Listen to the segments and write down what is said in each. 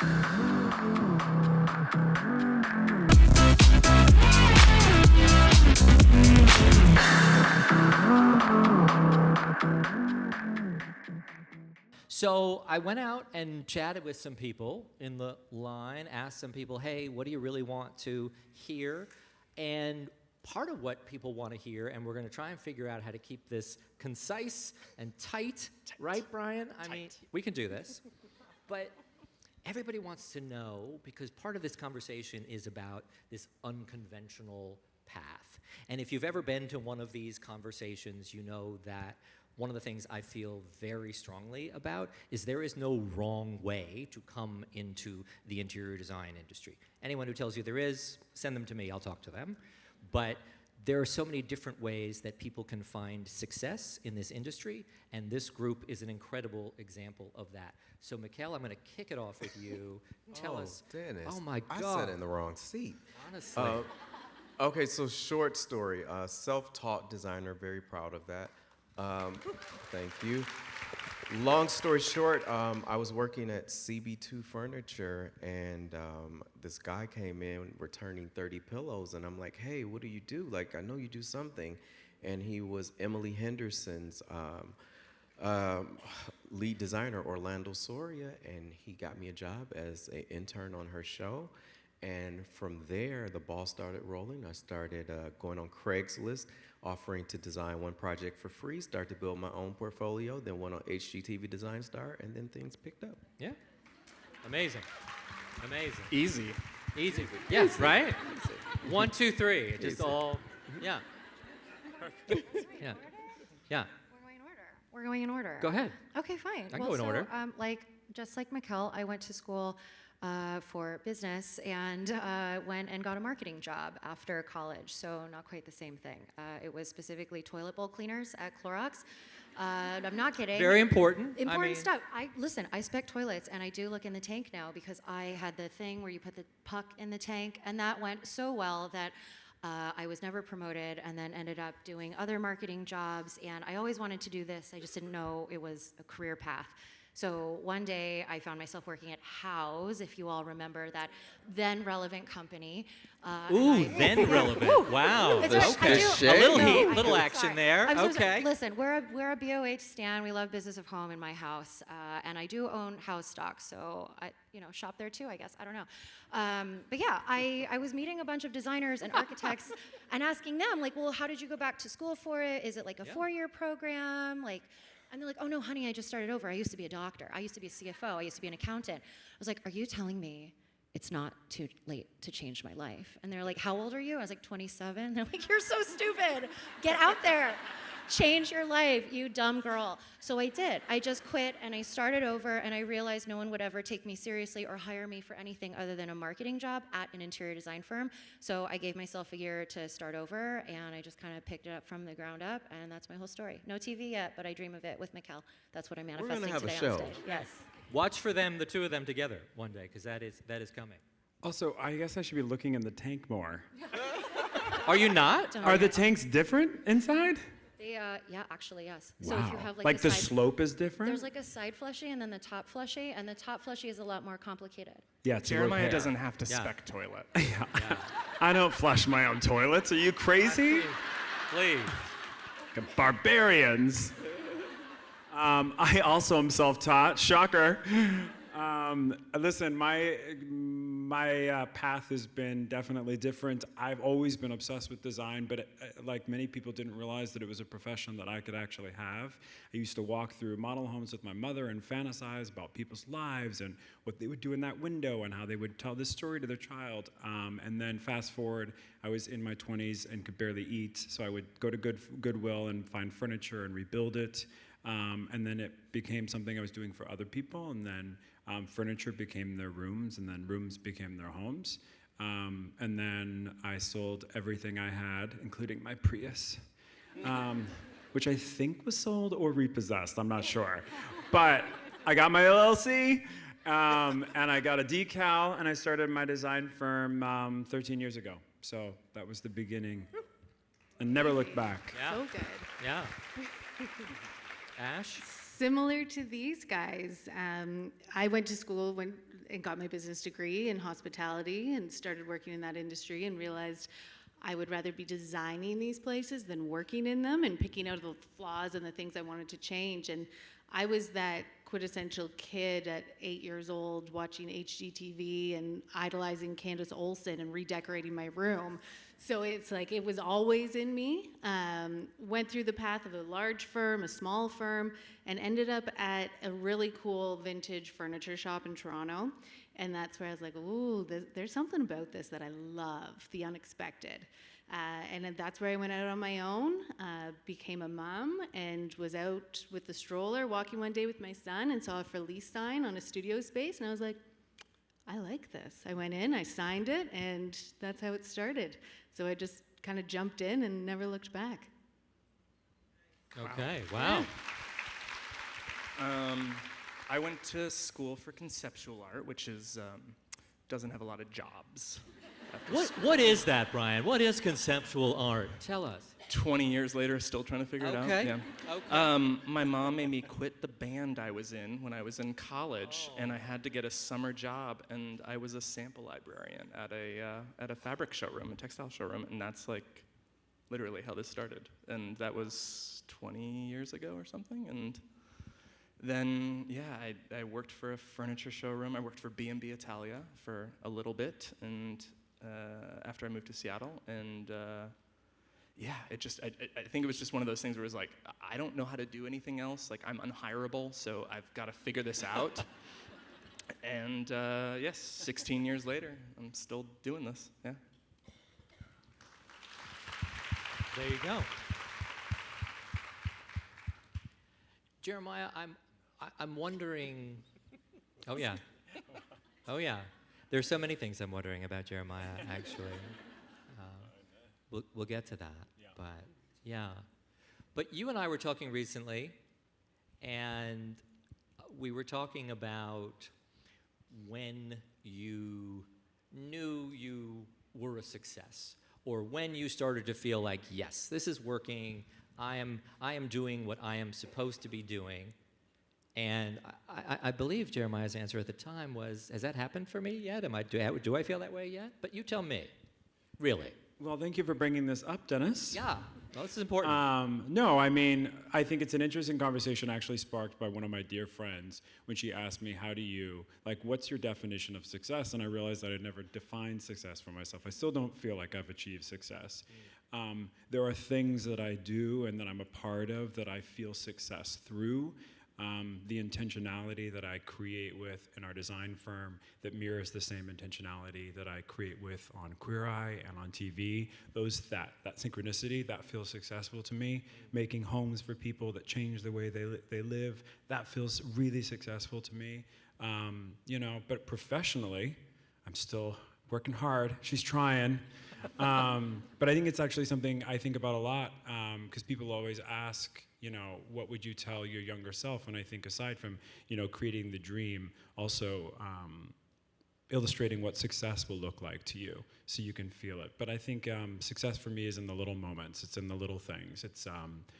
So I went out and chatted with some people in the line, asked some people, hey, what do you really want to hear? And part of what people want to hear, and we're going to try and figure out how to keep this concise and tight. Right, Brian? I mean, we can do this. But everybody wants to know, because part of this conversation is about this unconventional path. And if you've ever been to one of these conversations, you know that one of the things I feel very strongly about is there is no wrong way to come into the interior design industry. Anyone who tells you there is, send them to me, I'll talk to them. But there are so many different ways that people can find success in this industry, and this group is an incredible example of that. So, Mikkel, I'm going to kick it off with you. Tell us. Dennis, oh, my God. I sat in the wrong seat. Honestly. Okay, so short story. Self-taught designer, very proud of that. Thank you. Long story short, I was working at CB2 Furniture, and this guy came in returning 30 pillows, and I'm like, hey, what do you do? Like, I know you do something. And he was Emily Henderson's lead designer, Orlando Soria, and he got me a job as an intern on her show. And from there, the ball started rolling. I started going on Craigslist, offering to design one project for free, start to build my own portfolio, then went on HGTV Design Star, and then things picked up. Yeah. Amazing. Amazing. Easy. Easy. Yes, right? Easy. 1, 2, 3. Just Easy. all, yeah. Yeah. Yeah. We're going in order. Go ahead. Okay, fine. I can go in order. Just like Mikkel, I went to school for business and went and got a marketing job after college. So not quite the same thing. It was specifically toilet bowl cleaners at Clorox. I'm not kidding. Very important. Important stuff. Listen, I spec toilets, and I do look in the tank now because I had the thing where you put the puck in the tank, and that went so well that I was never promoted, and then ended up doing other marketing jobs, and I always wanted to do this. I just didn't know it was a career path. So one day I found myself working at House, if you all remember that then relevant company. Then relevant. Wow. Okay. A little heat, little action there. Okay. Listen, we're a BOH stan. We love business of home in my house, and I do own House stock, so I shop there too, I guess. I don't know. But yeah, I was meeting a bunch of designers and architects and asking them, like, well, how did you go back to school for it? Is it like a 4-year program? And they're like, oh no, honey, I just started over. I used to be a doctor. I used to be a CFO. I used to be an accountant. I was like, are you telling me it's not too late to change my life? And they're like, how old are you? I was like, 27. They're like, you're so stupid. Get out there. Change your life, you dumb girl. So I did. I just quit, and I started over, and I realized no one would ever take me seriously or hire me for anything other than a marketing job at an interior design firm. So I gave myself a year to start over, and I just kind of picked it up from the ground up, and that's my whole story. No TV yet, but I dream of it with Mikkel. That's what I'm manifesting have a today show. on stage. Yes. Watch for them, the two of them together one day, because that is coming. Also, I guess I should be looking in the tank more. Are you not? Are the tanks different inside? Yeah, actually, yes. Wow. So if you have like the slope is different? There's like a side flushy and then the top flushy, and the top flushy is a lot more complicated. Yeah, it's Jeremiah doesn't have to spec toilet. Yeah. I don't flush my own toilets. Are you crazy? Please. Barbarians. I also am self-taught. Shocker. Listen, my path has been definitely different. I've always been obsessed with design, but like many people didn't realize that it was a profession that I could actually have. I used to walk through model homes with my mother and fantasize about people's lives and what they would do in that window and how they would tell this story to their child. And then fast forward, I was in my 20s and could barely eat, so I would go to Goodwill and find furniture and rebuild it. And then it became something I was doing for other people, and then furniture became their rooms, and then rooms became their homes. And then I sold everything I had, including my Prius, which I think was sold or repossessed, I'm not sure. But I got my LLC, and I got a decal, and I started my design firm 13 years ago. So that was the beginning, and never looked back. Yeah. So good. Yeah. Ash? Similar to these guys, I went to school and got my business degree in hospitality and started working in that industry and realized I would rather be designing these places than working in them and picking out the flaws and the things I wanted to change. And I was that quintessential kid at 8 years old watching HGTV and idolizing Candace Olsen and redecorating my room. So it's like it was always in me. Went through the path of a large firm, a small firm, and ended up at a really cool vintage furniture shop in Toronto. And that's where I was like, ooh, there's something about this that I love, the unexpected. And then that's where I went out on my own, became a mom, and was out with the stroller walking one day with my son and saw a for lease sign on a studio space. And I was like, I like this. I went in, I signed it, and that's how it started. So I just kind of jumped in and never looked back. Okay, wow. I went to school for conceptual art, which is doesn't have a lot of jobs. What is that, Brian? What is conceptual art? Tell us. 20 years later, still trying to figure it out. Okay. Yeah. Okay. My mom made me quit the band I was in when I was in college, and I had to get a summer job, and I was a sample librarian at a fabric showroom, a textile showroom, and that's like literally how this started. And that was 20 years ago or something, and then, yeah, I worked for a furniture showroom. I worked for B&B Italia for a little bit, and after I moved to Seattle, and yeah, I think it was just one of those things where it was like, I don't know how to do anything else. Like, I'm unhireable, so I've got to figure this out. And yes, 16 years later, I'm still doing this. Yeah. There you go. Jeremiah, I'm wondering. Oh yeah. Oh yeah. There's so many things I'm wondering about Jeremiah. Actually, we'll get to that. Yeah. But yeah. But you and I were talking recently, and we were talking about when you knew you were a success, or when you started to feel like, yes, this is working. I am doing what I am supposed to be doing. And I believe Jeremiah's answer at the time was, has that happened for me yet? Do I feel that way yet? But you tell me, really. Well, thank you for bringing this up, Dennis. Yeah, well, this is important. No, I mean, I think it's an interesting conversation actually sparked by one of my dear friends when she asked me, what's your definition of success? And I realized that I'd never defined success for myself. I still don't feel like I've achieved success. There are things that I do and that I'm a part of that I feel success through. The intentionality that I create with in our design firm that mirrors the same intentionality that I create with on Queer Eye and on TV, that synchronicity, that feels successful to me. Making homes for people that change the way they live, that feels really successful to me. But professionally, I'm still working hard. She's trying. But I think it's actually something I think about a lot, because people always ask, what would you tell your younger self? And I think aside from, creating the dream, also illustrating what success will look like to you so you can feel it. But I think success for me is in the little moments. It's in the little things. It's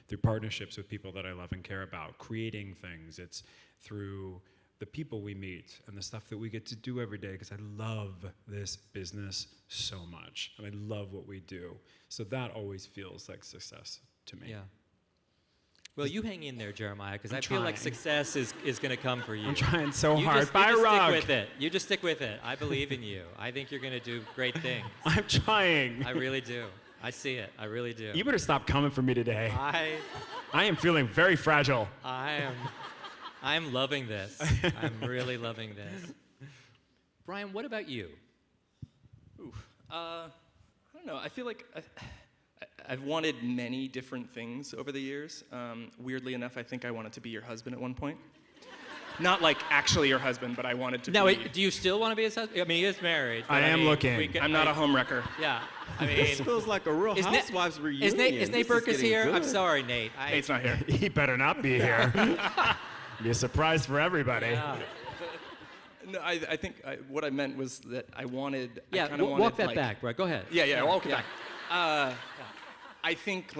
through partnerships with people that I love and care about, creating things. It's through the people we meet and the stuff that we get to do every day, because I love this business so much and I love what we do. So that always feels like success to me. Yeah. Well, you hang in there, Jeremiah, because I I'm feel like trying. success is going to come for you. I'm trying so You hard. just Bye, Rock. stick with it. You just stick with it. I believe in you. I think you're going to do great things. I'm trying. I really do. I see it. I really do. You better stop coming for me today. I am feeling very fragile. I'm loving this. I'm really loving this. Brian, what about you? I don't know. I feel like I've wanted many different things over the years. Weirdly enough, I think I wanted to be your husband at one point. Not like actually your husband, but I wanted to Now, be. wait, do you still want to be his husband? I mean, he is married. but I am looking. I'm not a homewrecker. Yeah. I mean, This feels like a Real is Nate- Housewives reunion. Is Nate Burkus getting here? good. I'm sorry, Nate. Nate's not here. He better not be here. Be a surprise for everybody. Yeah. No, I think what I meant was that I wanted. I Yeah, kinda wanted, walk that like, back, Brian. Go ahead. Yeah, I'll walk it Yeah. back. I think,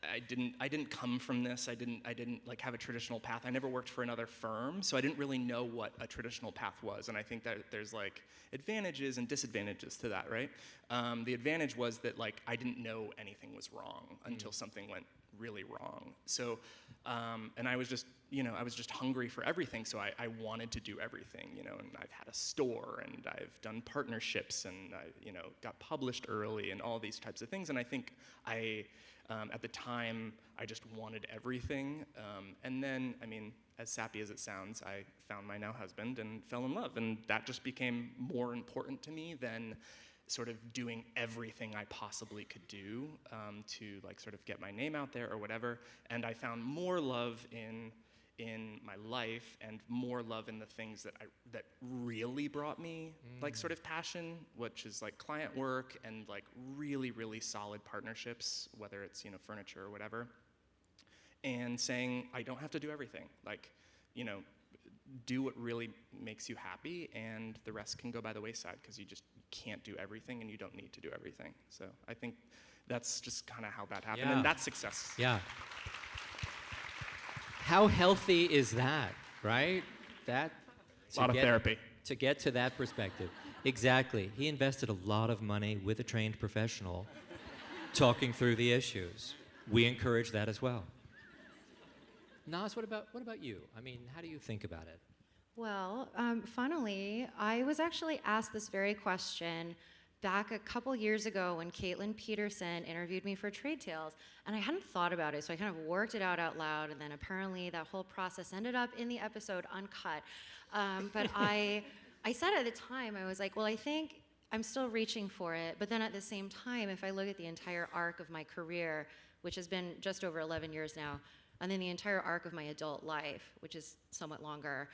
I didn't come from this. I didn't like have a traditional path. I never worked for another firm, so I didn't really know what a traditional path was. And I think that there's like advantages and disadvantages to that, right? The advantage was that like I didn't know anything was wrong until something went really wrong. So, and I was just, I was just hungry for everything. So I wanted to do everything, and I've had a store and I've done partnerships and I, got published early and all these types of things. And I think at the time, I just wanted everything. And then, I mean, as sappy as it sounds, I found my now husband and fell in love. And that just became more important to me than sort of doing everything I possibly could do to like sort of get my name out there or whatever. And I found more love in my life and more love in the things that really brought me like sort of passion, which is like client work and like really, really solid partnerships, whether it's, furniture or whatever. And saying, I don't have to do everything. Like, do what really makes you happy and the rest can go by the wayside because you just can't do everything and you don't need to do everything. So I think that's just kind of how that happened. Yeah. And that's success. Yeah. How healthy is that, right? That A lot of therapy. To get to that perspective. Exactly. He invested a lot of money with a trained professional talking through the issues. We encourage that as well. Nas, what about you? I mean, how do you think about it? Well, funnily, I was actually asked this very question back a couple years ago when Caitlin Peterson interviewed me for Trade Tales, and I hadn't thought about it, so I kind of worked it out loud, and then apparently that whole process ended up in the episode uncut. But I said at the time, I was like, well, I think I'm still reaching for it, but then at the same time, if I look at the entire arc of my career, which has been just over 11 years now, and then the entire arc of my adult life, which is somewhat longer,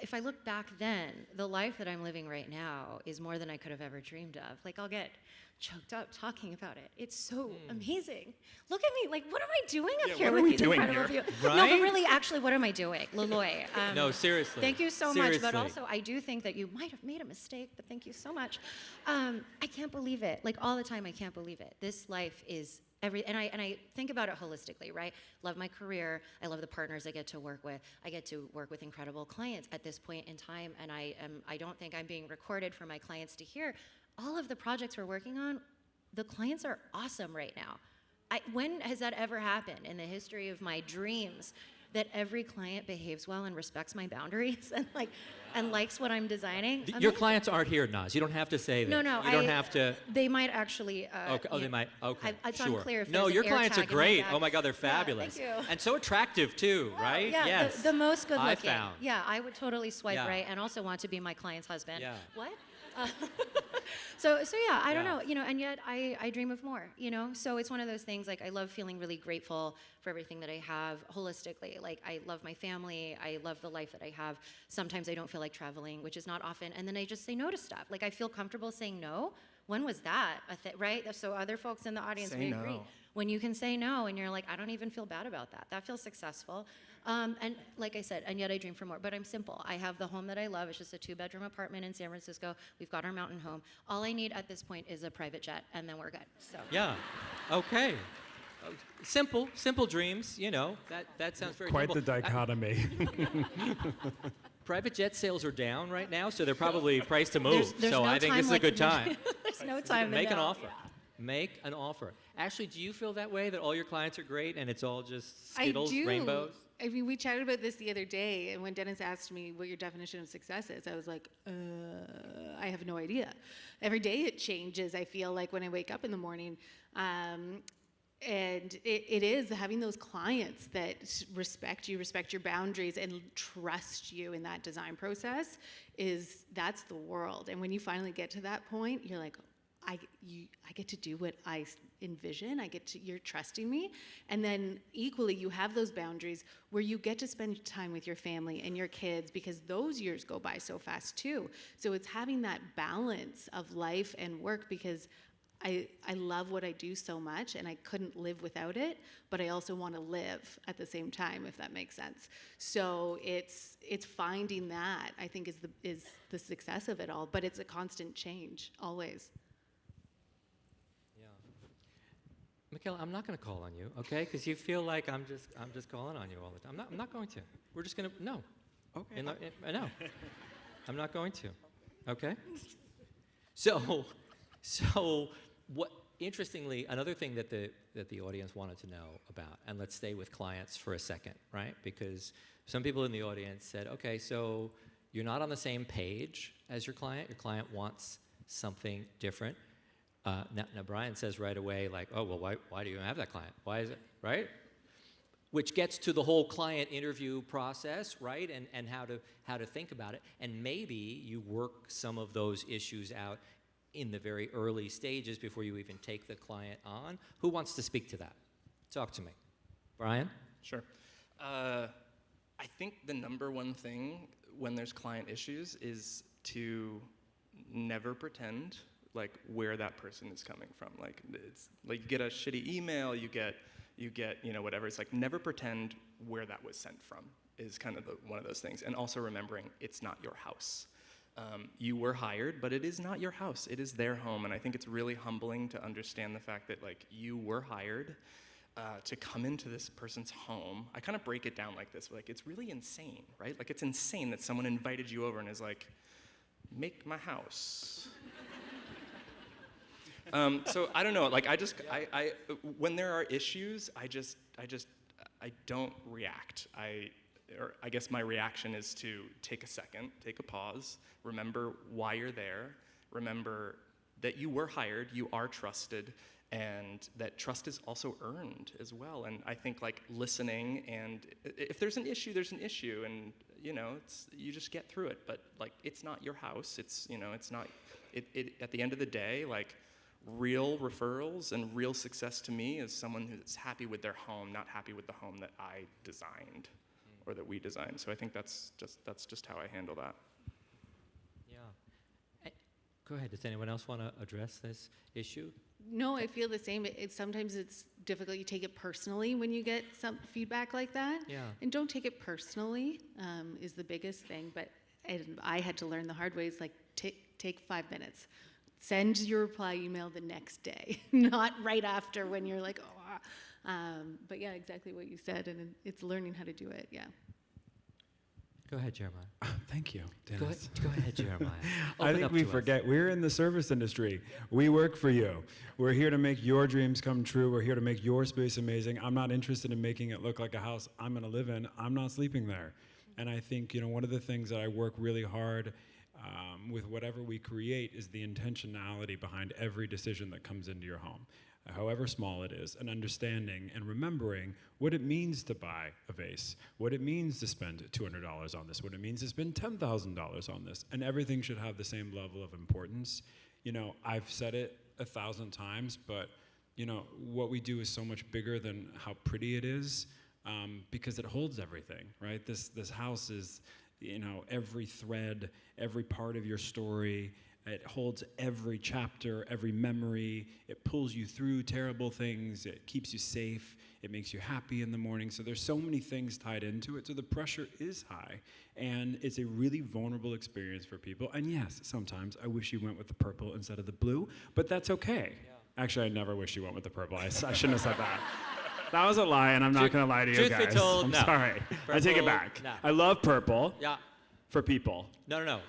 if I look back then, the life that I'm living right now is more than I could have ever dreamed of. Like, I'll get choked up talking about it. It's so amazing. Look at me, like, what am I doing up here what with are we these doing incredible here? views? No, Right? but really, actually, what am I doing? Laloy. No, seriously. Thank you so Seriously. much, but also I do think that you might have made a mistake, but thank you so much. I can't believe it. Like, all the time, I can't believe it. This life is and I think about it holistically, right? Love my career. I love the partners I get to work with. I get to work with incredible clients at this point in time, and I don't think I'm being recorded for my clients to hear. All of the projects we're working on, the clients are awesome right now. When has that ever happened in the history of my dreams that every client behaves well and respects my boundaries and likes what I'm designing? Your Amazing. clients aren't here, Nas. You don't have to say that. No, You don't have to. They might actually. Okay. Oh, they might. Okay. It's sure. unclear if no, there's your an clients are AirTag in my great. bag. Oh my God, they're fabulous. thank you. And so attractive too, right? Yeah, yes. the most good looking. I found. Yeah, I would totally swipe Yeah. right and also want to be my client's husband. Yeah. What? So yeah, I don't Yeah. know, and yet I dream of more, So it's one of those things, like, I love feeling really grateful for everything that I have holistically. Like, I love my family, I love the life that I have. Sometimes I don't feel like traveling, which is not often, and then I just say no to stuff. Like, I feel comfortable saying no. When was that right? So other folks in the audience Say may no. agree. When you can say no and you're like, I don't even feel bad about that. That feels successful. And like I said, and yet I dream for more. But I'm simple. I have the home that I love. It's just a 2-bedroom apartment in San Francisco. We've got our mountain home. All I need at this point is a private jet, and then we're good. So Yeah. Okay. Simple dreams. That sounds very Quite simple. the dichotomy. Private jet sales are down right now, so they're probably priced to move. there's so no I think time this is a like good the- time. there's no time to Make an know. offer. Make an offer. Ashley, do you feel that way, that all your clients are great and it's all just I Skittles, do. rainbows? I mean, we chatted about this the other day, and when Dennis asked me what your definition of success is, I was like, I have no idea. Every day it changes, I feel like, when I wake up in the morning. And it is having those clients that respect you, respect your boundaries, and trust you in that design process. That's the world. And when you finally get to that point, you're like, I get to do what I envision. You're trusting me. And then equally, you have those boundaries where you get to spend time with your family and your kids, because those years go by so fast too. So it's having that balance of life and work, because I love what I do so much, and I couldn't live without it, but I also want to live at the same time, if that makes sense. So it's finding that, I think, is the success of it all, but it's a constant change, always. Michaela, I'm not going to call on you, okay? Because you feel like I'm just calling on you all the time. I'm not going to. We're just going to, no. Okay. No. I'm not going to, okay? So what, interestingly, another thing that the audience wanted to know about, and let's stay with clients for a second, right? Because some people in the audience said, okay, so you're not on the same page as your client wants something different. Now Brian says right away, like, oh, well, why do you have that client? Why is it, right? Which gets to the whole client interview process, right? And how to think about it. And maybe you work some of those issues out in the very early stages before you even take the client on. Who wants to speak to that? Talk to me. Brian? Sure. I think the number one thing when there's client issues is to never pretend like where that person is coming from. Like it's like you get a shitty email, you get whatever. It's like never pretend where that was sent from is kind of one of those things. And also remembering it's not your house. You were hired, but it is not your house. It is their home. And I think it's really humbling to understand the fact that like you were hired to come into this person's home. I kind of break it down like this. Like it's really insane, right? Like it's insane that someone invited you over and is like, make my house. So I don't know. Like I when there are issues, I don't react. I guess my reaction is to take a second, take a pause, remember why you're there, remember that you were hired, you are trusted, and that trust is also earned as well. And I think like listening, and if there's an issue, there's an issue, and you just get through it. But like it's not your house. It's it's not. It at the end of the day, like. Real referrals and real success to me is someone who's happy with their home, not happy with the home that I designed or that we designed. So I think that's just how I handle that. Yeah. Go ahead. Does anyone else want to address this issue? No, I feel the same. Sometimes it's difficult. You take it personally when you get some feedback like that. Yeah. And don't take it personally is the biggest thing. But I had to learn the hard way. It's like take 5 minutes. Send your reply email the next day, not right after when you're like, but yeah, exactly what you said, and it's learning how to do it, yeah. Go ahead, Jeremiah. Thank you, Dennis. Go ahead, Jeremiah. I Open think up we to us. forget, we're in the service industry. We work for you. We're here to make your dreams come true. We're here to make your space amazing. I'm not interested in making it look like a house I'm gonna live in. I'm not sleeping there. And I think, one of the things that I work really hard with whatever we create is the intentionality behind every decision that comes into your home, however small it is, and understanding and remembering what it means to buy a vase, what it means to spend $200 on this, what it means to spend $10,000 on this, and everything should have the same level of importance. I've said it 1,000 times, but what we do is so much bigger than how pretty it is, because it holds everything, right? This house is every thread, every part of your story. It holds every chapter, every memory. It pulls you through terrible things. It keeps you safe. It makes you happy in the morning. So there's so many things tied into it. So the pressure is high. And it's a really vulnerable experience for people. And yes, sometimes I wish you went with the purple instead of the blue, but that's okay. Yeah. Actually, I never wish you went with the purple. I shouldn't have said that. That was a lie, and I'm not going to lie to you Truth guys. be told, I'm no. sorry. I take it Purple, back. no. I love purple Yeah. for people. No.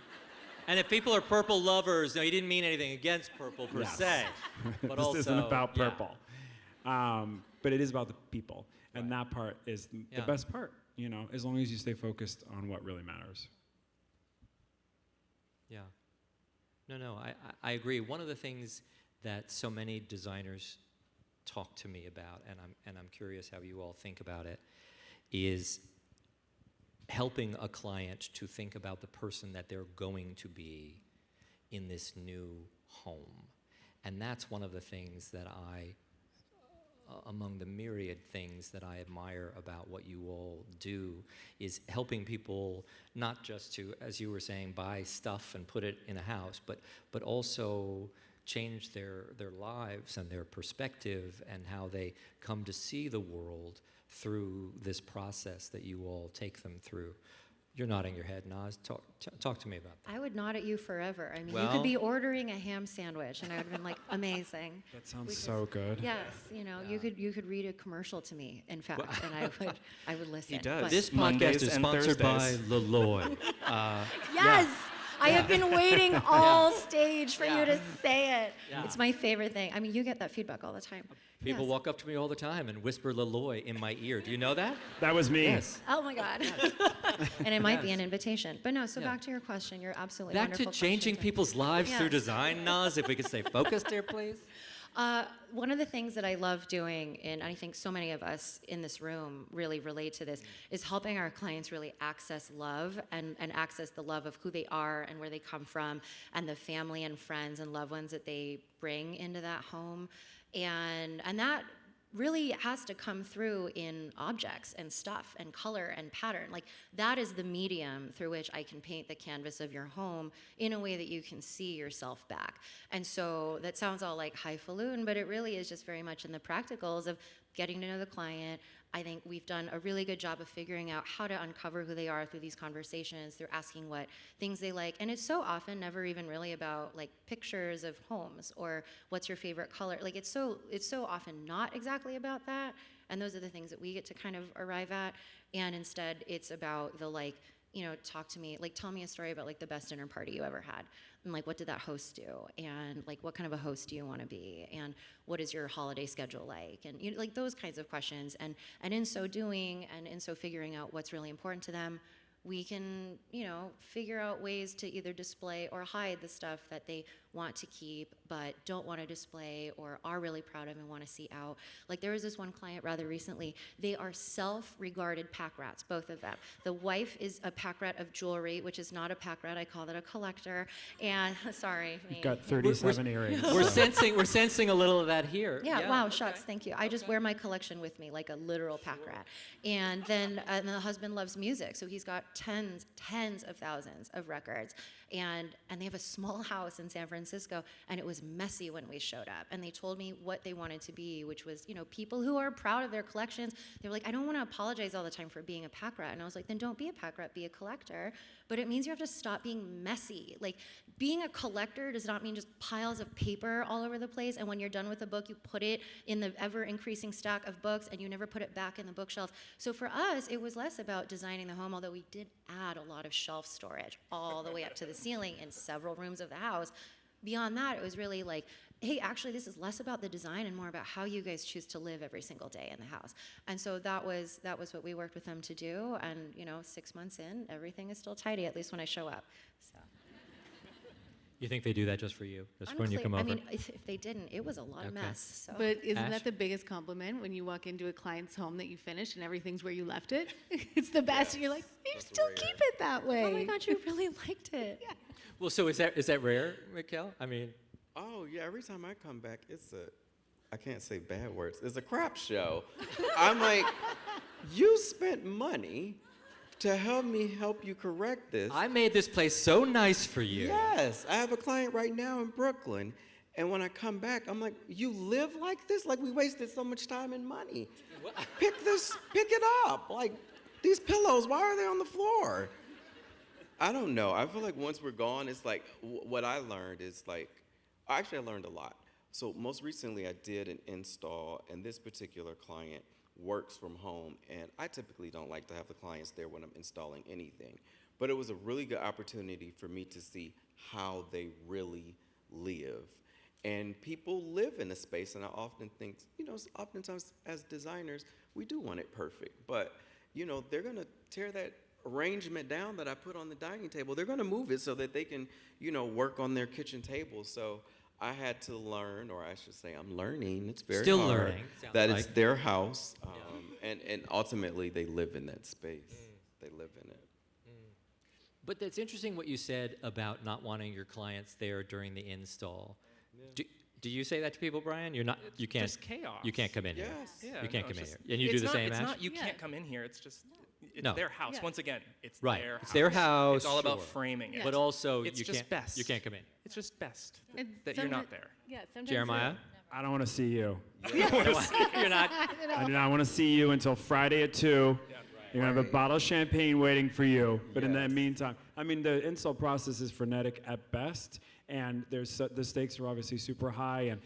And if people are purple lovers, no, you didn't mean anything against purple per Yes. se. But This also, isn't about yeah. purple. But it is about the people. And that part is the Yeah. best part, as long as you stay focused on what really matters. Yeah. No, I agree. One of the things that so many designers talk to me about, and I'm curious how you all think about it, is helping a client to think about the person that they're going to be in this new home. And that's one of the things that among the myriad things that I admire about what you all do, is helping people not just to, as you were saying, buy stuff and put it in a house, but also change their lives and their perspective and how they come to see the world through this process that you all take them through. You're nodding your head, Naz. Talk to me about that. I would nod at you forever. I mean, you Well- could be ordering a ham sandwich, and I would have been like, amazing. That sounds We so good. Yes, you could read a commercial to me, in fact, and I would listen. He does. But- This podcast Mondays is and sponsored by Thursdays. Leloy. Yes! I have been waiting all stage for Yeah. you to say it. Yeah. It's my favorite thing. I mean, you get that feedback all the time. People Yes. walk up to me all the time and whisper Leloy in my ear. Do you know that? That was me. Yes. Oh my God. And it might be Yes. an invitation. But no, so Yeah. back to your question. You're absolutely Back to wonderful changing question. people's lives through Yes. design, Naz, if we could stay focused here, please. One of the things that I love doing, and I think so many of us in this room really relate to this, is helping our clients really access love and access the love of who they are and where they come from and the family and friends and loved ones that they bring into that home. And that really has to come through in objects and stuff and color and pattern. Like that is the medium through which I can paint the canvas of your home in a way that you can see yourself back. And so that sounds all like highfalutin, but it really is just very much in the practicals of getting to know the client. I think we've done a really good job of figuring out how to uncover who they are through these conversations, through asking what things they like. And it's so often never even really about like pictures of homes or what's your favorite color. Like it's so often not exactly about that. And those are the things that we get to kind of arrive at. And instead it's about the like, talk to me, like tell me a story about like the best dinner party you ever had. And like, what did that host do? And like, what kind of a host do you want to be? And what is your holiday schedule like? And like those kinds of questions. And in so doing, and in so figuring out what's really important to them, we can, figure out ways to either display or hide the stuff that they want to keep but don't want to display or are really proud of and want to see out. Like there was this one client rather recently. They are self-regarded pack rats, both of them. The wife is a pack rat of jewelry, which is not a pack rat. I call that a collector. And sorry. You've got 37 earrings. We're sensing a little of that here. Yeah, wow, shucks, thank you. I just wear my collection with me like a literal pack rat. And then the husband loves music, so he's got tens of thousands of records. And they have a small house in San Francisco, and it was messy when we showed up. And they told me what they wanted to be, which was, people who are proud of their collections. They were like, I don't want to apologize all the time for being a pack rat. And I was like, then don't be a pack rat, be a collector. But it means you have to stop being messy. Like, being a collector does not mean just piles of paper all over the place, and when you're done with a book, you put it in the ever-increasing stack of books, and you never put it back in the bookshelf. So for us, it was less about designing the home, although we did add a lot of shelf storage all the way up to the ceiling in several rooms of the house. Beyond that, it was really like, hey, actually, this is less about the design and more about how you guys choose to live every single day in the house. And so that was what we worked with them to do. And 6 months in, everything is still tidy, at least when I show up. So. You think they do that just for you? Just when you come over? I mean, if they didn't, it was a lot of Okay. mess. So. But isn't Ash? that the biggest compliment when you walk into a client's home that you finish and everything's where you left it? It's the best, and you're like, you still keep it that way. Oh my God, you really liked it. Yeah. Well, so is that rare, Mikkel? I mean, Oh, yeah, every time I come back, I can't say bad words, it's a crap show. I'm like, you spent money to help you correct this. I made this place so nice for you. Yes, I have a client right now in Brooklyn, and when I come back, I'm like, you live like this? Like, we wasted so much time and money. Pick it up. Like, these pillows, why are they on the floor? I don't know. I feel like once we're gone, it's like, what I learned is like, actually I learned a lot. So most recently I did an install, and this particular client works from home, and I typically don't like to have the clients there when I'm installing anything. But it was a really good opportunity for me to see how they really live. And people live in a space, and I often think, oftentimes as designers, we do want it perfect. But, they're gonna tear that arrangement down that I put on the dining table. They're gonna move it so that they can, work on their kitchen table. So I had to learn, or I should say I'm learning, it's very Still hard, learning, sounds that like. it's their house, and ultimately they live in that space. They live in it. But it's interesting what you said about not wanting your clients there during the install. Do you say that to people, Brian? You can't. Just chaos. You can't come in here. Yes. Yeah, You can't no, come in it's here. just- And you do it's the not- same, It's Ash? not you Yeah. can't come in here. It's just it's No. their house. Yeah. Once again, it's Right. their It's house. their house, It's all about sure. framing it. But also, It's you just can't. best. You can't come in. It's just best And that you're not someti- there. Yeah, sometimes Jeremiah, I don't want to see you. you're not. I do not want to see you until Friday at 2. You're gonna have a Right. bottle of champagne waiting for you. But in that Yes. meantime, I mean, the install process is frenetic at best, and the stakes are obviously super high, and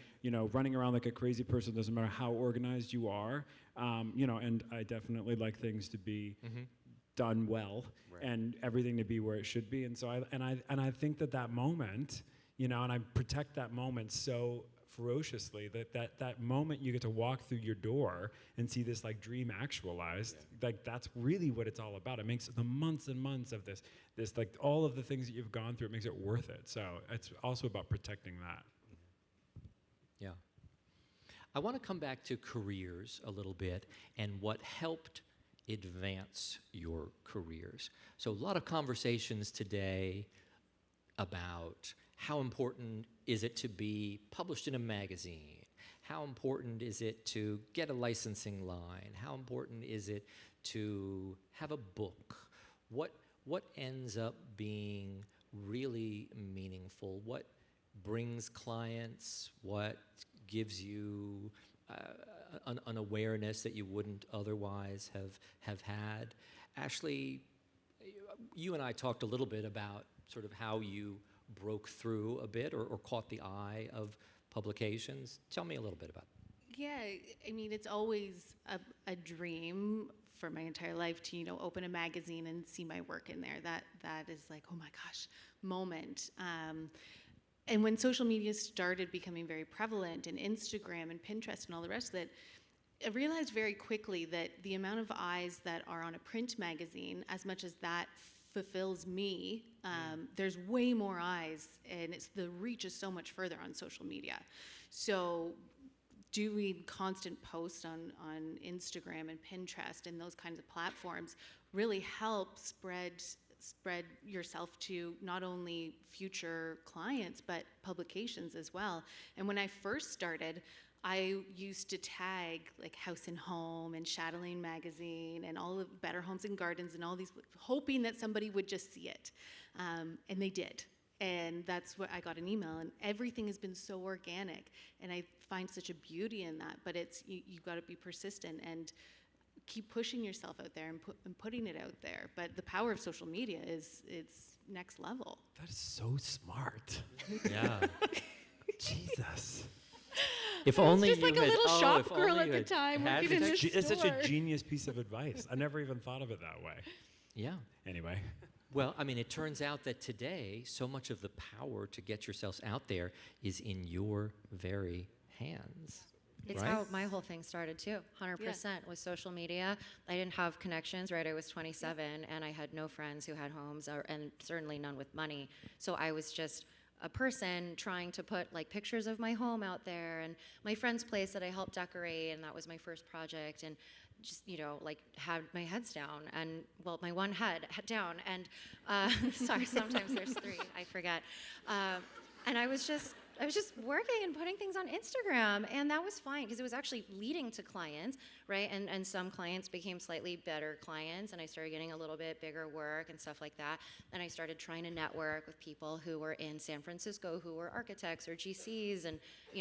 running around like a crazy person doesn't matter how organized you are. And I definitely like things to be done well, Right. and everything to be where it should be. And so I think that moment, and I protect that moment so ferociously, that moment you get to walk through your door and see this like dream actualized, like that's really what it's all about. It makes the months and months of this like all of the things that you've gone through, it makes it worth it. So it's also about protecting that. Yeah. I want to come back to careers a little bit and what helped advance your careers. So a lot of conversations today about how important is it to be published in a magazine? How important is it to get a licensing line? How important is it to have a book? What ends up being really meaningful? What brings clients? What gives you an awareness that you wouldn't otherwise have had? Ashley, you and I talked a little bit about sort of how you broke through a bit or caught the eye of publications. Tell me a little bit about it. Yeah, I mean, it's always a dream for my entire life to, open a magazine and see my work in there. That is like, oh my gosh, moment. And when social media started becoming very prevalent, and Instagram and Pinterest and all the rest of it, I realized very quickly that the amount of eyes that are on a print magazine, as much as that fulfills me, there's way more eyes, and the reach is so much further on social media. So doing constant posts on Instagram and Pinterest and those kinds of platforms really help spread yourself to not only future clients but publications as well. And when I first started, I used to tag like House and Home and Chatelaine magazine and all of Better Homes and Gardens and all these, hoping that somebody would just see it, and they did. And that's what I got an email, and everything has been so organic, and I find such a beauty in that. But it's you've got to be persistent and keep pushing yourself out there and putting it out there. But the power of social media it's next level. That is so smart. Yeah. Jesus. If only just you like a had, little oh, shop if girl only at you the had time had working in the a ch- It's such a store. genius piece of advice. I never even thought of it that way. Yeah. Anyway. Well, I mean, it turns out that today, so much of the power to get yourselves out there is in your very hands. It's right? how my whole thing started too. 100% with social media. I didn't have connections, right? I was 27 and I had no friends who had homes, and certainly none with money. So I was just a person trying to put like pictures of my home out there and my friend's place that I helped decorate, and that was my first project, and just like had my heads down, and well, my one head down, and sorry, sometimes there's three, I forget, and I was just working and putting things on Instagram, and that was fine because it was actually leading to clients, right? And some clients became slightly better clients, and I started getting a little bit bigger work and stuff like that. And I started trying to network with people who were in San Francisco who were architects or GCs, and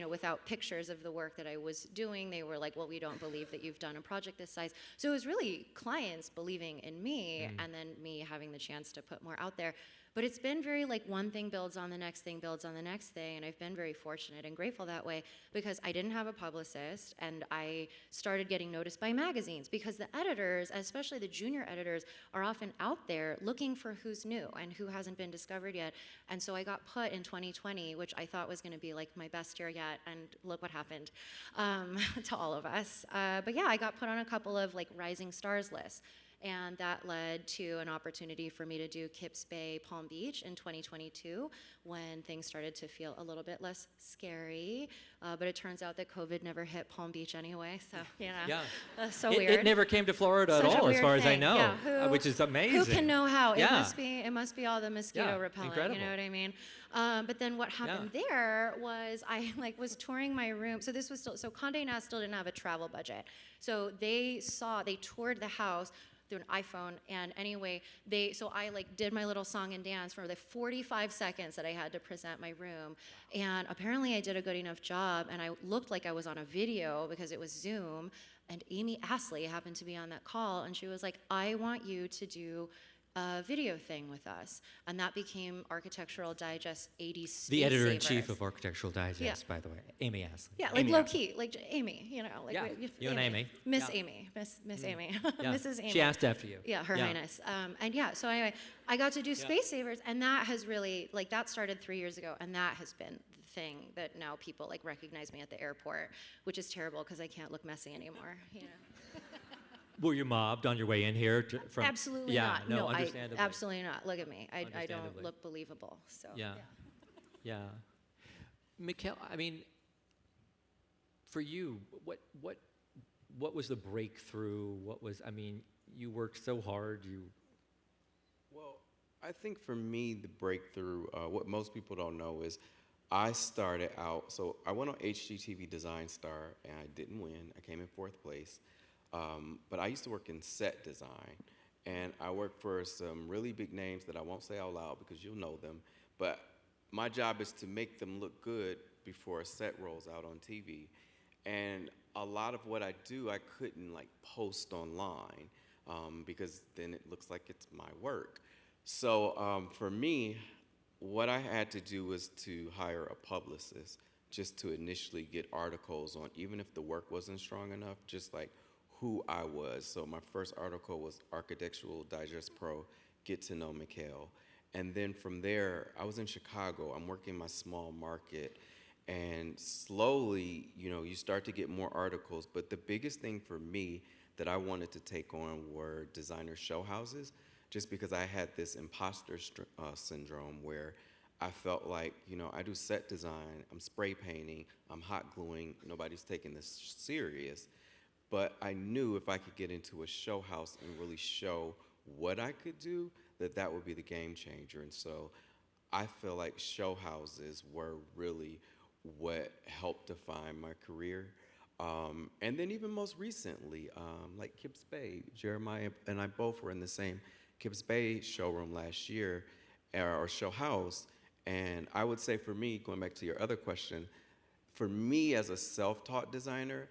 without pictures of the work that I was doing, they were like, well, we don't believe that you've done a project this size. So it was really clients believing in me, and then me having the chance to put more out there. But it's been very like one thing builds on the next thing builds on the next thing, and I've been very fortunate and grateful that way because I didn't have a publicist, and I started getting noticed by magazines because the editors, especially the junior editors, are often out there looking for who's new and who hasn't been discovered yet. And so I got put in 2020, which I thought was going to be like my best year yet, and look what happened to all of us. But yeah, I got put on a couple of like rising stars lists. And that led to an opportunity for me to do Kips Bay, Palm Beach in 2022 when things started to feel a little bit less scary. But it turns out that COVID never hit Palm Beach anyway, so, Yeah. That's so It weird. never came to Florida Such at a all, as weird far as I thing. know, Yeah, which is amazing. Who can know how? Yeah. It must be all the mosquito Yeah, repellent, incredible. you know what I mean? But then what happened there was I was touring my room. So this was so Condé Nast still didn't have a travel budget. So they toured the house, through an iPhone. And anyway, so I like did my little song and dance for the 45 seconds that I had to present my room. And apparently I did a good enough job, and I looked like I was on a video because it was Zoom. And Amy Astley happened to be on that call, and she was like, I want you to do a video thing with us. And that became Architectural Digest 80s Space The editor-in-chief Savers. of Architectural Digest, by the way, Amy Astley. Yeah, like low key, like Amy, you know, like Yeah, you and Amy. Miss Yeah. Amy, Miss Amy, Yeah. Mrs. Amy. She asked after you. Yeah, Her Highness. And yeah, so anyway, I got to do Space Savers, and that has really, like, that started 3 years ago, and that has been the thing that now people like recognize me at the airport, which is terrible because I can't look messy anymore. You know. Were you mobbed on your way in here? From Absolutely yeah, not. No, I understandably. absolutely not. Look at me. I don't Understandably. look believable. So Yeah. Mikkel, I mean, for you, what was the breakthrough? What was, I mean, you worked so hard. Well, I think for me, the breakthrough, what most people don't know is I started out, so I went on HGTV Design Star, and I didn't win. I came in 4th place. But I used to work in set design, and I worked for some really big names that I won't say out loud because you'll know them. But my job is to make them look good before a set rolls out on TV. And a lot of what I do, I couldn't like post online because then it looks like it's my work. So for me, what I had to do was to hire a publicist just to initially get articles on, even if the work wasn't strong enough, just like who I was. So my first article was Architectural Digest Pro, Get to Know Mikkel. And then from there, I was in Chicago. I'm working my small market. And slowly, you know, you start to get more articles. But the biggest thing for me that I wanted to take on were designer show houses, just because I had this imposter syndrome where I felt like, you know, I do set design, I'm spray painting, I'm hot gluing, nobody's taking this serious. But I knew if I could get into a show house and really show what I could do, that would be the game changer. And so I feel like show houses were really what helped define my career. And then even most recently, like Kips Bay, Jeremiah and I both were in the same Kips Bay showroom last year, or show house. And I would say for me, going back to your other question, for me as a self-taught designer,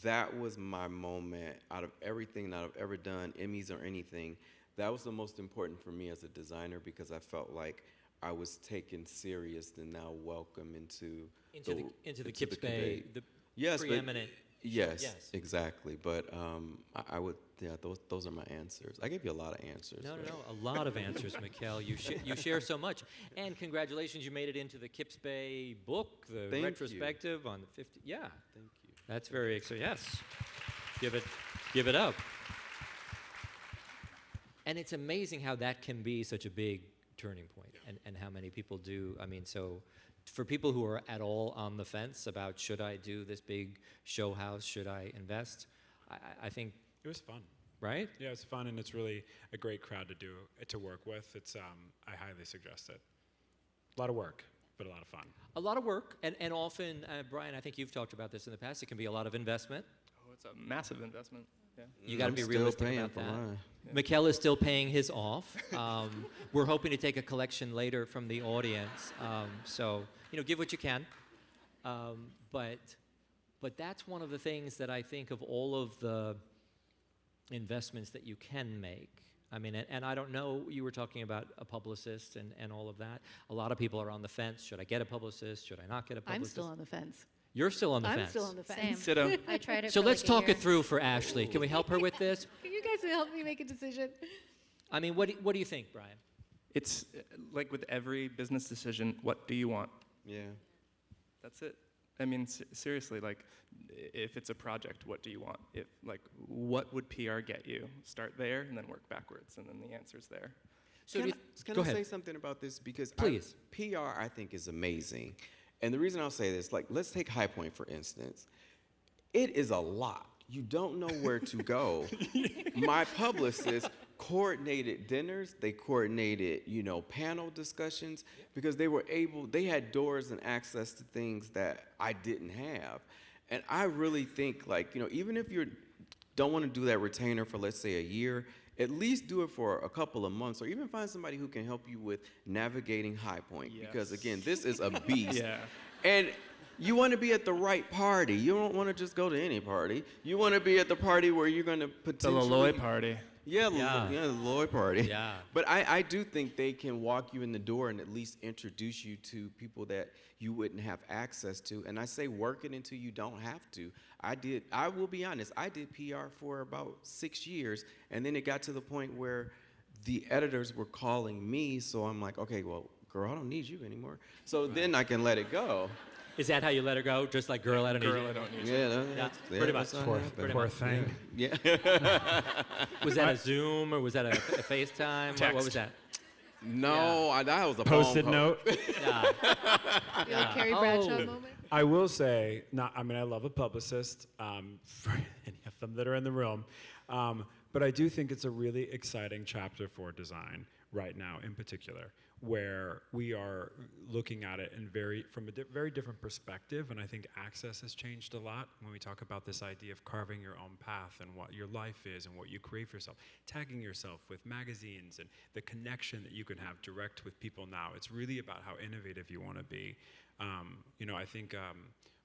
that was my moment out of everything that I've ever done, Emmys or anything. That was the most important for me as a designer because I felt like I was taken serious and now welcome into the Kips Bay, the yes, preeminent. Yes, exactly. But I would, yeah, those are my answers. I gave you a lot of answers. No, a lot of answers, Mikkel. You share so much. And congratulations, you made it into the Kips Bay book, the Thank retrospective on the 50. Yeah. Thank you. That's very exciting. Yes. Give it up. And it's amazing how that can be such a big turning point, and how many people do. I mean, so for people who are at all on the fence about should I do this big show house, should I invest, I think, It was fun. right? Yeah, it's fun, and it's really a great crowd to work with. It's I highly suggest it. A lot of work, but a lot of fun. A lot of work, and often, Brian, I think you've talked about this in the past, it can be a lot of investment. Oh, it's a massive investment. Yeah. You got to I'm be still realistic paying about for that. mine. Mikkel is still paying his off. We're hoping to take a collection later from the audience. So, give what you can. But that's one of the things that I think of all of the investments that you can make. I mean, and I don't know, you were talking about a publicist and all of that. A lot of people are on the fence. Should I get a publicist? Should I not get a publicist? I'm still on the fence. You're still on the fence. I'm still on the Same. fence. Ditto. I tried it. So for let's like a talk year. it through for Ashley. Can we help her with this? Can you guys help me make a decision? I mean, what do you think, Brian? It's like with every business decision, what do you want? Yeah. That's it. I mean, seriously, like, if it's a project, what do you want? What would PR get you? Start there and then work backwards, and then the answer's there. So Can go I ahead. say something about this? Because Please. PR, I think, is amazing. And the reason I'll say this, like, let's take High Point, for instance. It is a lot. You don't know where to go. My publicist coordinated dinners. They coordinated, panel discussions because they had doors and access to things that I didn't have. And I really think, like, even if you don't want to do that retainer for, let's say, a year, at least do it for a couple of months, or even find somebody who can help you with navigating High Point. Because Yes. again, this is a beast. Yeah. And you want to be at the right party. You don't want to just go to any party. You want to be at the party where you're going to The potentially... Laloy party. Yeah, Yeah. the Lloyd party. Yeah. But I do think they can walk you in the door and at least introduce you to people that you wouldn't have access to. And I say work it until you don't have to. I will be honest, I did PR for about 6 years, and then it got to the point where the editors were calling me, so I'm like, okay, well, girl, I don't need you anymore. So then I can let it go. Is that how you let her go? Just like, girl, I don't need Girl, you. I don't need you. Yeah, pretty that's much. how it Poor, happened. poor thing. Yeah. Was that a Zoom or was that a FaceTime? What was that? No, that was a Post-it phone note. Yeah. Your Carrie Bradshaw Oh. moment? I will say, I love a publicist, for any of them that are in the room, but I do think it's a really exciting chapter for design right now in particular, where we are looking at it in from a very different perspective, and I think access has changed a lot when we talk about this idea of carving your own path and what your life is and what you create for yourself, tagging yourself with magazines and the connection that you can have direct with people now. It's really about how innovative you want to be. I think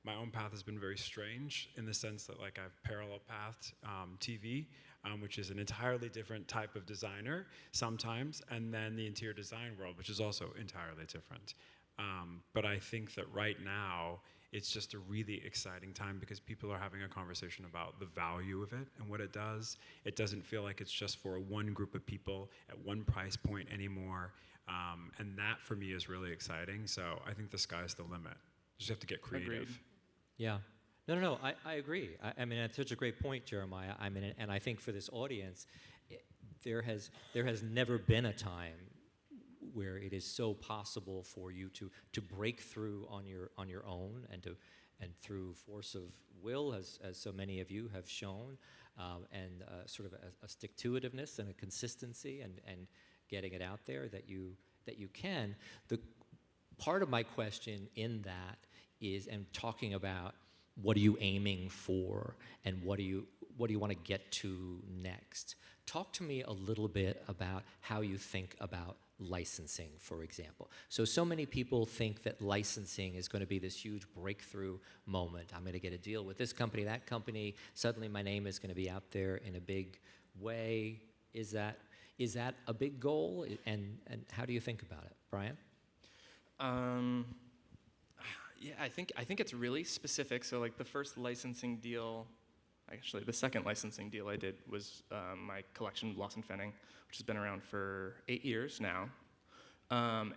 my own path has been very strange in the sense that like I've parallel pathed TV, which is an entirely different type of designer sometimes, and then the interior design world, which is also entirely different. But I think that right now, it's just a really exciting time because people are having a conversation about the value of it and what it does. It doesn't feel like it's just for one group of people at one price point anymore. And that for me is really exciting. So I think the sky's the limit. You just have to get creative. Agreed. Yeah. No, I agree. I mean, that's such a great point, Jeremiah. I mean, and I think for this audience, there has never been a time where it is so possible for you to break through on your own and through force of will, as so many of you have shown, and sort of a stick-to-itiveness and a consistency and getting it out there that you can. The part of my question in that is, and talking about what are you aiming for and what do you want to get to next. Talk to me a little bit about how you think about licensing, for example. So many people think that licensing is going to be this huge breakthrough moment. I'm going to get a deal with this company, that company. Suddenly my name is going to be out there in a big way. Is that a big goal? And how do you think about it, Brian? Yeah, I think it's really specific. So like the first licensing deal, actually the second licensing deal I did was my collection, Lost and Fenning, which has been around for 8 years now.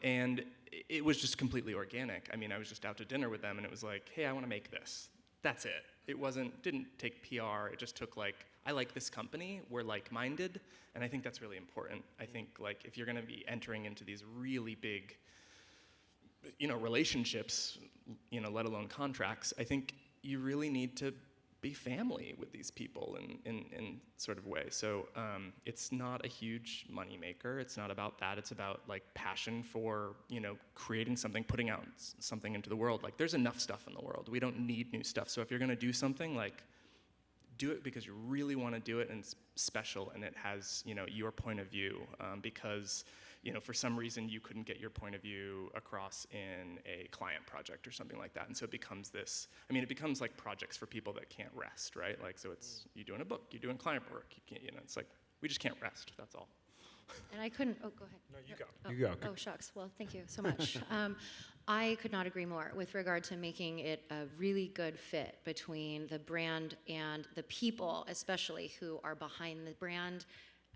And it was just completely organic. I mean, I was just out to dinner with them and it was like, hey, I want to make this. That's it. It didn't take PR. It just took like, I like this company, we're like-minded, and I think that's really important. I think like if you're going to be entering into these really big relationships, let alone contracts, I think you really need to be family with these people in sort of way. So it's not a huge moneymaker. It's not about that. It's about like passion for, creating something, putting out something into the world. Like there's enough stuff in the world. We don't need new stuff. So if you're gonna do something, like do it because you really wanna do it and it's special and it has, your point of view, because for some reason you couldn't get your point of view across in a client project or something like that. And so it becomes it becomes like projects for people that can't rest, right? Like, so it's, you're doing a book, you're doing client work, you can't, it's like, we just can't rest, that's all. And I couldn't, go ahead. No, you go. Oh, You go. Oh, shucks. Well, thank you so much. I could not agree more with regard to making it a really good fit between the brand and the people, especially who are behind the brand,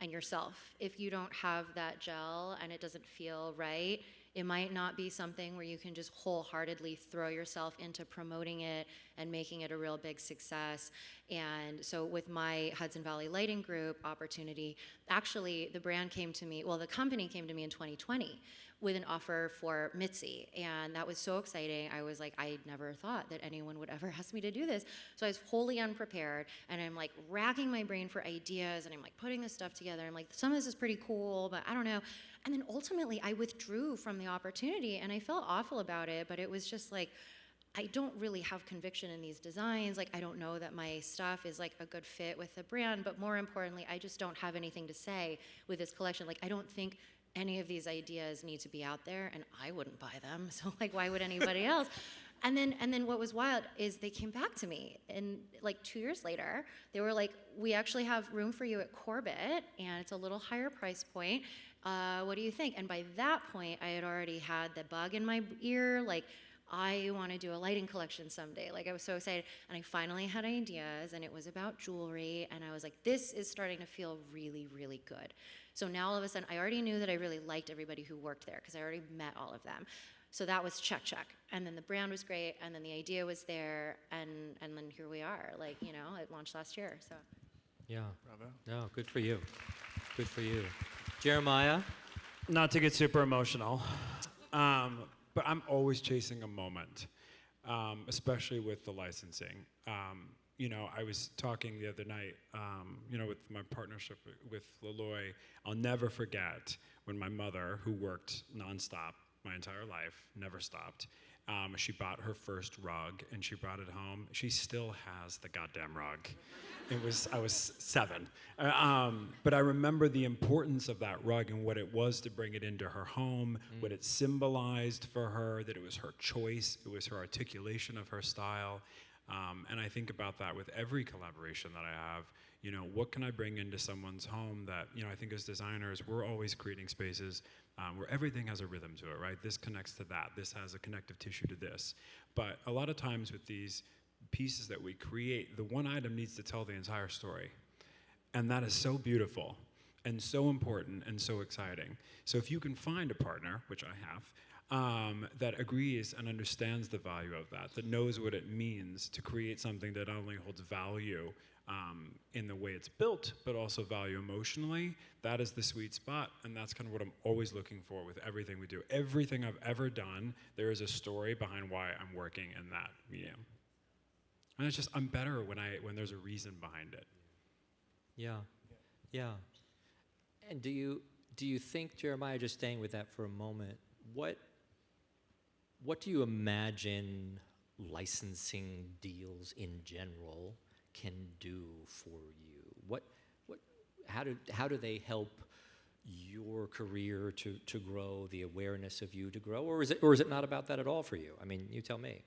and yourself. If you don't have that gel and it doesn't feel right, it might not be something where you can just wholeheartedly throw yourself into promoting it and making it a real big success. And so with my Hudson Valley Lighting Group opportunity, actually the company came to me in 2020 with an offer for Mitzi, and that was so exciting. I was like, I never thought that anyone would ever ask me to do this. So I was wholly unprepared, and I'm like racking my brain for ideas, and I'm like putting this stuff together. I'm like, some of this is pretty cool, but I don't know. And then ultimately I withdrew from the opportunity, and I felt awful about it, but it was just like, I don't really have conviction in these designs. Like, I don't know that my stuff is like a good fit with the brand, but more importantly, I just don't have anything to say with this collection. Like, I don't think any of these ideas need to be out there, and I wouldn't buy them. So like, why would anybody else? And then what was wild is they came back to me, and like 2 years later, they were like, we actually have room for you at Corbett, and it's a little higher price point. What do you think? And by that point, I had already had the bug in my ear, like, I want to do a lighting collection someday. Like, I was so excited. And I finally had ideas, and it was about jewelry. And I was like, this is starting to feel really, really good. So now all of a sudden, I already knew that I really liked everybody who worked there because I already met all of them. So that was check, check. And then the brand was great, and then the idea was there, and then here we are. Like, you know, it launched last year, so. Yeah. Bravo. No, good for you. Good for you. Jeremiah? Not to get super emotional, but I'm always chasing a moment, especially with the licensing. You know, I was talking the other night, you know, with my partnership with Leloy. I'll never forget when my mother, who worked nonstop my entire life, never stopped, she bought her first rug and she brought it home. She still has the goddamn rug. I was 7. But I remember the importance of that rug and what it was to bring it into her home, what it symbolized for her, that it was her choice, it was her articulation of her style. And I think about that with every collaboration that I have. You know, what can I bring into someone's home that, you know, I think as designers, we're always creating spaces where everything has a rhythm to it, right? This connects to that. This has a connective tissue to this. But a lot of times with these pieces that we create, the one item needs to tell the entire story. And that is so beautiful and so important and so exciting. So if you can find a partner, which I have, that agrees and understands the value of that, that knows what it means to create something that not only holds value in the way it's built, but also value emotionally, that is the sweet spot, and that's kind of what I'm always looking for with everything we do. Everything I've ever done, there is a story behind why I'm working in that medium. And it's just, I'm better when there's a reason behind it. Yeah. Yeah. And do you think, Jeremiah, just staying with that for a moment, what do you imagine licensing deals in general can do for you? How do they help your career to grow, the awareness of you to grow, or is it not about that at all for you? I mean, you tell me.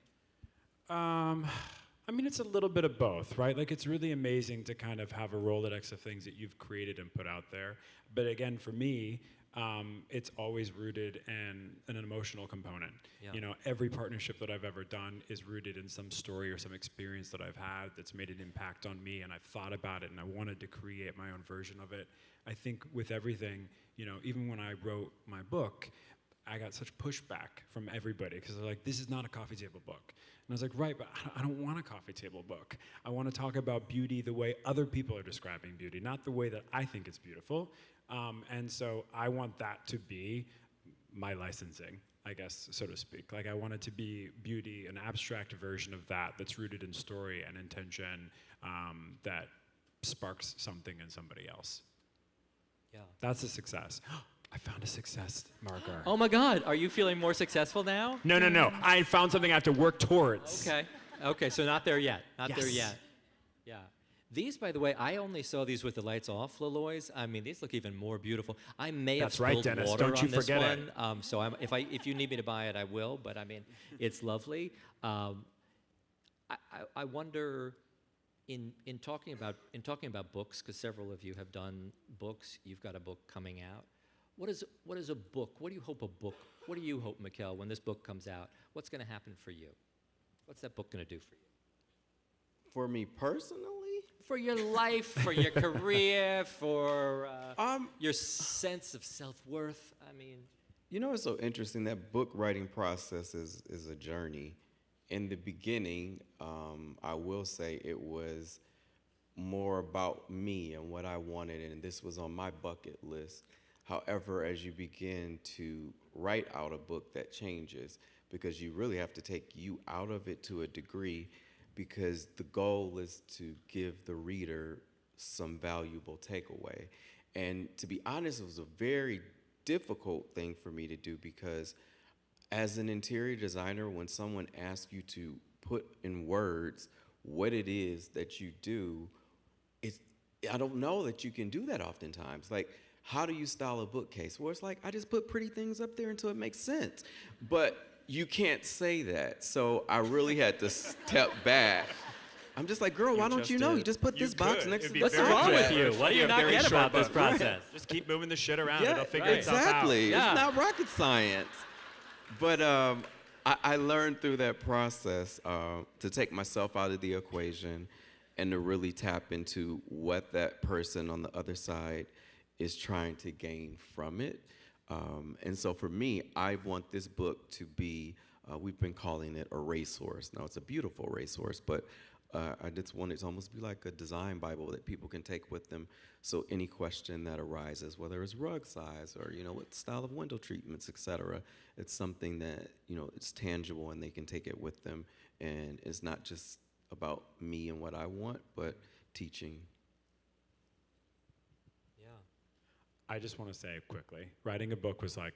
I mean, it's a little bit of both, right? Like, it's really amazing to kind of have a Rolodex of things that you've created and put out there. But again, for me, it's always rooted in an emotional component. Yeah. You know, every partnership that I've ever done is rooted in some story or some experience that I've had that's made an impact on me, and I've thought about it, and I wanted to create my own version of it. I think with everything, you know, even when I wrote my book, I got such pushback from everybody because they're like, this is not a coffee table book. And I was like, right, but I don't want a coffee table book. I want to talk about beauty the way other people are describing beauty, not the way that I think it's beautiful. And so I want that to be my licensing, I guess, so to speak. Like, I want it to be beauty, an abstract version of that that's rooted in story and intention that sparks something in somebody else. Yeah. That's a success. I found a success marker. Oh my God, are you feeling more successful now? No. I found something I have to work towards. Okay, so not there yet. Not there Yes. yet. Yeah. These, by the way, I only saw these with the lights off, Leloy's. I mean, these look even more beautiful. I may That's have right, spilled Dennis. water Don't you on this forget it. one. So if you need me to buy it, I will. But I mean, it's lovely. I wonder, in talking about books, because several of you have done books. You've got a book coming out. What is a book? What do you hope, Mikkel, when this book comes out? What's going to happen for you? What's that book going to do for you? For me personally? For your life, for your career, for your sense of self-worth. I mean, You know, it's so interesting. That book writing process is a journey. In the beginning, I will say it was more about me and what I wanted, and this was on my bucket list. However, as you begin to write out a book, that changes because you really have to take you out of it to a degree, because the goal is to give the reader some valuable takeaway. And to be honest, it was a very difficult thing for me to do because as an interior designer, when someone asks you to put in words what it is that you do, I don't know that you can do that oftentimes. Like, how do you style a bookcase? Well, it's like, I just put pretty things up there until it makes sense. But you can't say that. So I really had to step back. I'm just like, girl, why don't you know? You just put this box next to What's wrong with you? What do you not get about this Right. process? Just keep moving the shit around. Yeah, It'll figure itself out. exactly. Yeah. It's not rocket science. But I learned through that process to take myself out of the equation and to really tap into what that person on the other side is trying to gain from it. And so for me, I want this book to be, we've been calling it a racehorse. Now, it's a beautiful racehorse, but I just want it to almost be like a design Bible that people can take with them. So any question that arises, whether it's rug size or, what style of window treatments, et cetera, it's something that, it's tangible and they can take it with them. And it's not just about me and what I want, but teaching. Yeah. I just want to say quickly, writing a book was like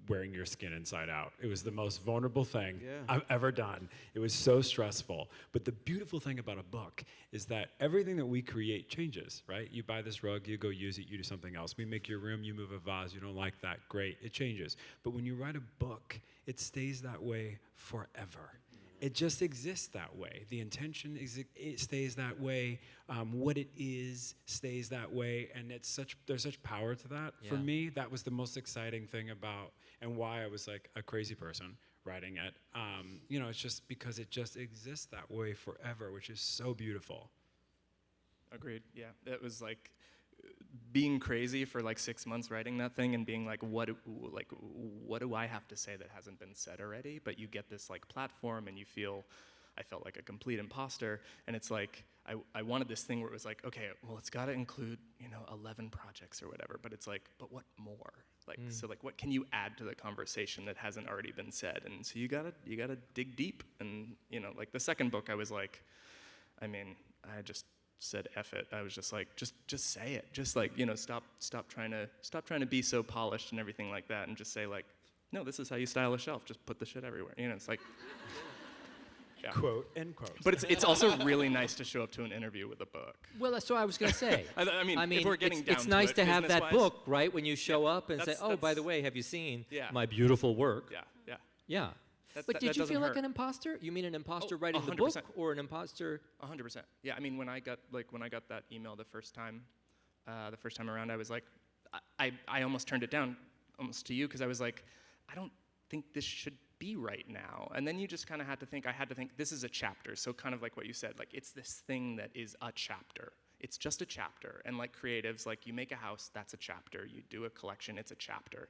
wearing your skin inside out. It was the most vulnerable thing I've ever done. It was so stressful. But the beautiful thing about a book is that everything that we create changes, right? You buy this rug, you go use it, you do something else. We make your room, you move a vase, you don't like that, great, it changes. But when you write a book, it stays that way forever. It just exists that way. The intention it stays that way. What it is stays that way, and there's such power to that. For Yeah. me, that was the most exciting thing about, and why I was like a crazy person writing it. It's just because it just exists that way forever, which is so beautiful. Agreed. Yeah, it was like being crazy for like 6 months writing that thing and being like, what do I have to say that hasn't been said already? But you get this like platform and I felt like a complete imposter. And it's like, I wanted this thing where it was like, okay, well, it's got to include, 11 projects or whatever. But it's like, but what more? So like, what can you add to the conversation that hasn't already been said? And so you gotta dig deep. And, like the second book, I was like, I just said F it. I was just like, just say it. Just like, stop trying to be so polished and everything like that, and just say like, no, this is how you style a shelf. Just put the shit everywhere. It's like, yeah. Quote, end quote. But it's also really nice to show up to an interview with a book. Well, that's what I was going to say. I mean, if we're getting down it's to nice it, to have that business-wise, book, right? When you show up and say, oh, by the way, have you seen my beautiful work? Yeah. Yeah. But did you feel like an imposter? You mean an imposter writing the book, 100%. or an imposter? 100%. Yeah, I mean, when I got that email the first time around, I was like, I almost turned it down, almost to you, because I was like, I don't think this should be right now. And then you just kind of had to think, this is a chapter. So kind of like what you said, like it's this thing that is a chapter. It's just a chapter. And like creatives, like you make a house, that's a chapter. You do a collection, it's a chapter.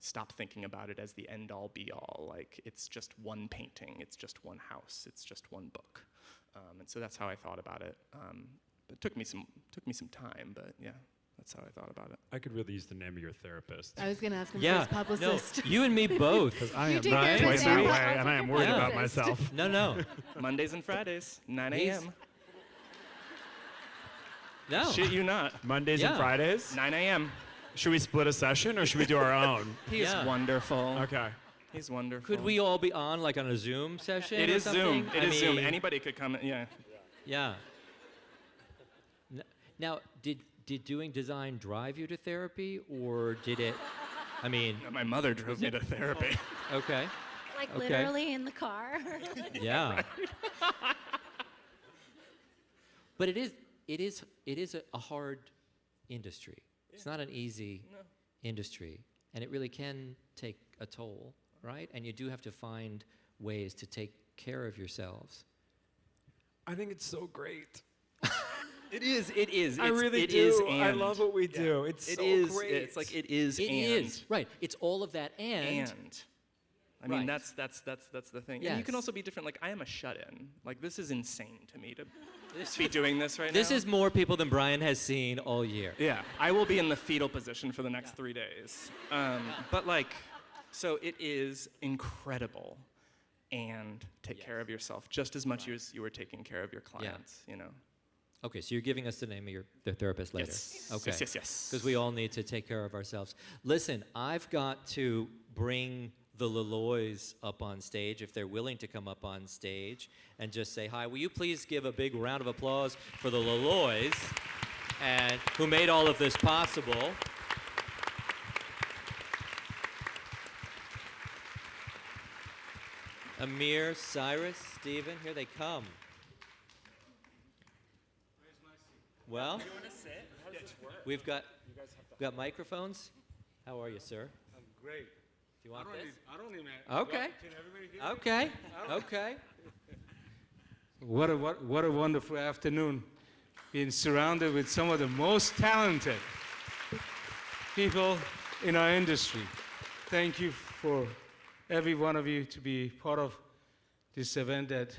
Stop thinking about it as the end-all, be-all. Like it's just one painting, it's just one house, it's just one book. And so that's how I thought about it. It took me some time, but yeah, that's how I thought about it. I could really use the name of your therapist. I was going to ask him for Yeah. his publicist. No, you and me both. I You am take care of twice his that name. way, and I am worried Yeah. about myself. No. Mondays and Fridays, 9 He's- a.m. No. Shit you not. Mondays Yeah. and Fridays? 9 a.m. Should we split a session, or should we do our own? He's Yeah. wonderful. Okay. He's wonderful. Could we all be on like on a Zoom session? It or is Zoom. something? It is Zoom. mean, Anybody could come. Yeah. Yeah. Now, did doing design drive you to therapy, or did it? I mean, My mother drove me to therapy. okay. Like Okay. literally in the car. Yeah. But it is a hard industry. It's not an easy industry, and it really can take a toll, right? And you do have to find ways to take care of yourselves. I think it's so great. It is. I really do. I love what we do. It's It so is. great. It's like it is. It and. is right. It's all of that, and I mean, Right. that's the thing. And you can Yes. also be different. Like I am a shut-in. Like this is insane to me to be doing this right this now. is more people than Brian has seen all year. Yeah, I will be in the fetal position for the next 3 days. But like, so it is incredible, and take care of yourself just as much as you were taking care of your clients. Okay, so you're giving us the name of the therapist later. Yes. Okay. Yes. Because we all need to take care of ourselves. Listen, I've got to bring the Leloys up on stage, if they're willing to come up on stage and just say hi. Will you please give a big round of applause for the Leloys, and who made all of this possible? Amir, Cyrus, Stephen, here they come. Well, we've got microphones. How are you, sir? I'm great. Do you want this? I don't even. Okay. Can everybody hear me? Okay. Okay. What a wonderful afternoon. Being surrounded with some of the most talented people in our industry. Thank you for every one of you to be part of this event that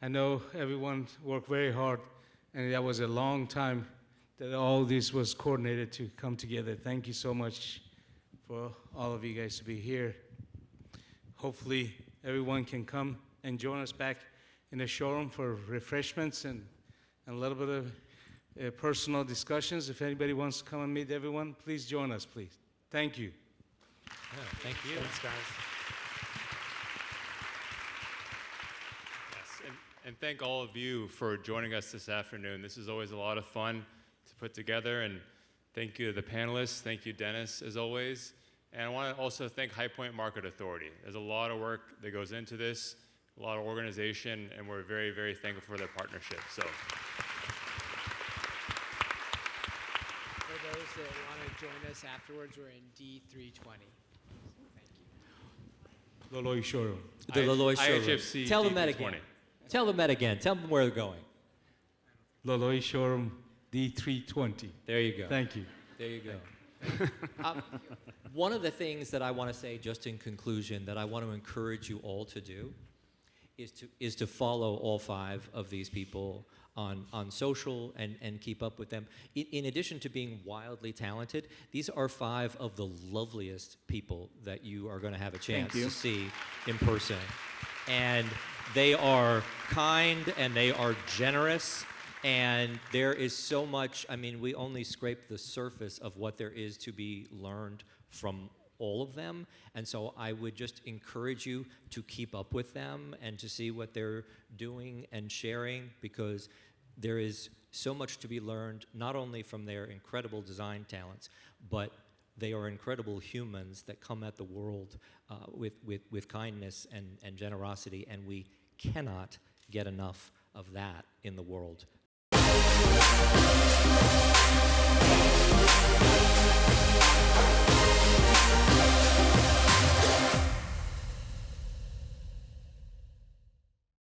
I know everyone worked very hard, and that was a long time that all this was coordinated to come together. Thank you so much for all of you guys to be here. Hopefully everyone can come and join us back in the showroom for refreshments and a little bit of personal discussions. If anybody wants to come and meet everyone, please join us, please. Thank you. Yeah, thank you. Thanks, guys. Yes, and thank all of you for joining us this afternoon. This is always a lot of fun to put together, and thank you to the panelists. Thank you, Dennis, as always. And I want to also thank High Point Market Authority. There's a lot of work that goes into this, a lot of organization, and we're very, very thankful for their partnership. So. For those that want to join us afterwards, we're in D320. Loloy Showroom. The Leloy showroom. IHFC Tell them that D320. again. Tell them that again. Tell them where they're going. Loloy Showroom D320. There you go. Thank you. There you go. One of the things that I want to say just in conclusion that I want to encourage you all to do is to follow all 5 of these people on social and keep up with them. In addition to being wildly talented, these are 5 of the loveliest people that you are going to have a chance to see in person. And they are kind and they are generous. And there is so much, I mean, we only scrape the surface of what there is to be learned from all of them. And so I would just encourage you to keep up with them and to see what they're doing and sharing, because there is so much to be learned, not only from their incredible design talents, but they are incredible humans that come at the world with kindness and generosity, and we cannot get enough of that in the world.